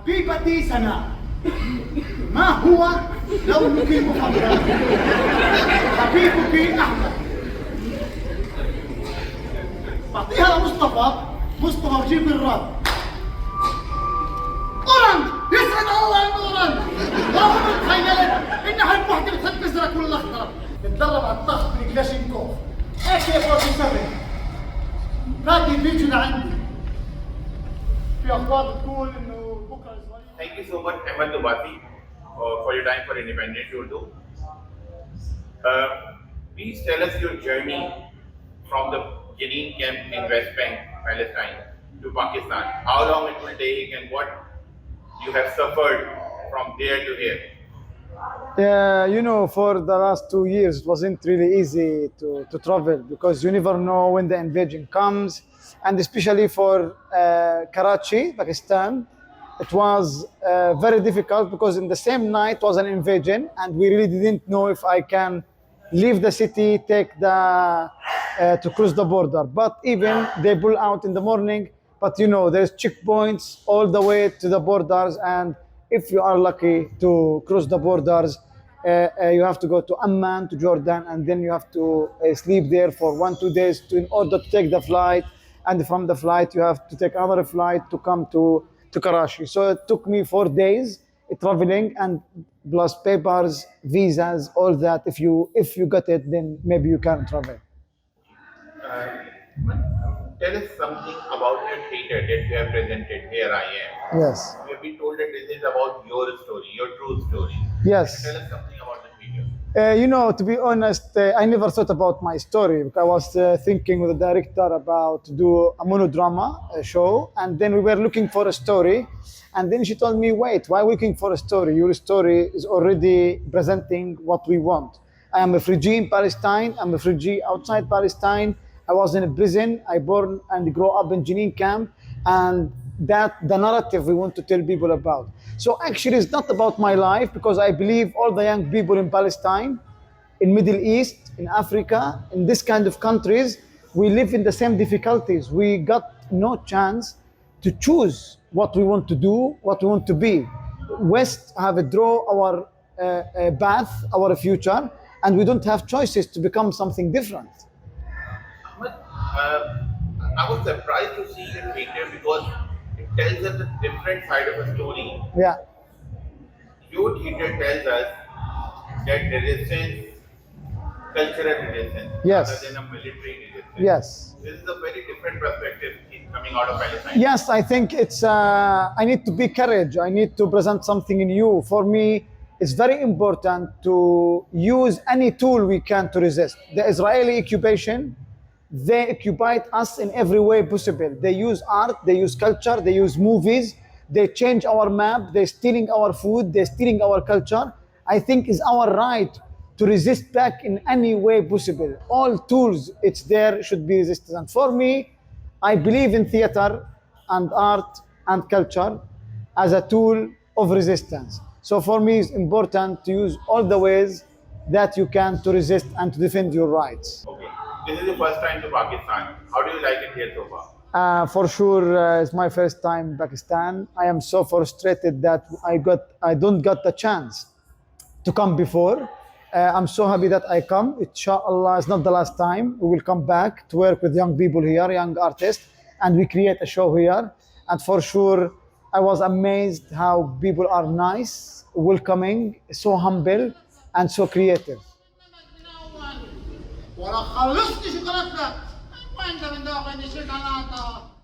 حبيبتي سناء، ما هو لونك المفضل؟ حبيبك أحمد. بعطيها لمصطفى، مصطفى بجيب الرد. أورنج، يسعد الله إنه أورنج. والله ما تخيلت إني أحب وحدة بتحب الأزرق والأخضر. بتدرب على الضغط بالكلاشينكوف. AK-47. نادي بيجوا لعندي. في أخبار بتقول إنه بكرة إسرائيل. Thank you so much, Ahmed Dubati, for your time for Independent Urdu. Please tell us your journey from the Jenin camp in West Bank, Palestine, to Pakistan. How long it will take and what you have suffered from there to here. Yeah, for the last 2 years, it wasn't really easy to travel because you never know when the invasion comes. And especially for Karachi, Pakistan, it was very difficult because in the same night was an invasion and we really didn't know if I can leave the city, take to cross the border. But even they pull out in the morning, but there's checkpoints all the way to the borders, and if you are lucky to cross the borders, you have to go to Amman, to Jordan, and then you have to sleep there for 1-2 days in order to take the flight. And from the flight, you have to take another flight to come to Karachi. So it took me 4 days traveling, and plus papers, visas, all that. If you got it, then maybe you can travel. Tell us something about your theatre that you have presented, Here I Am. Yes. We have been told that this is about your story, your true story. Yes. Tell us something about the video. To be honest, I never thought about my story. I was thinking with the director about to do a monodrama show, and then we were looking for a story, and then she told me, wait, why are we looking for a story? Your story is already presenting what we want. I am a refugee in Palestine. I'm a refugee outside Palestine. I was in a prison. I born and grew up in Jenin camp, and that the narrative we want to tell people about. So actually it's not about my life, because I believe all the young people in Palestine, in Middle East, in Africa, in this kind of countries, we live in the same difficulties. We got no chance to choose what we want to do, what we want to be. West have a draw our path, our future, and we don't have choices to become something different. Ahmed, I was surprised to see your theatre because it tells us a different side of a story. Yeah. Your theatre tells us that resistance, cultural resistance, Yes. rather than a military resistance. Yes. This is a very different perspective coming out of Palestine. Yes, I think it's, I need to be courage. I need to present something new. For me, it's very important to use any tool we can to resist. The Israeli occupation, they occupied us in every way possible. They use art, they use culture, they use movies, they change our map, they're stealing our food, they're stealing our culture. I think it's our right to resist back in any way possible. All tools, it's there, should be resisted. And for me, I believe in theater and art and culture as a tool of resistance. So for me, it's important to use all the ways that you can to resist and to defend your rights. Okay. This is the first time to Pakistan. How do you like it here so far? For sure, it's my first time in Pakistan. I am so frustrated that I don't got the chance to come before. I'm so happy that I come. Inshallah, it's not the last time. We will come back to work with young people here, young artists, and we create a show here. And for sure, I was amazed how people are nice, welcoming, so humble, and so creative. ولا خلصت شوكولاتة. وين ده من ده؟ وين شوكولاتة؟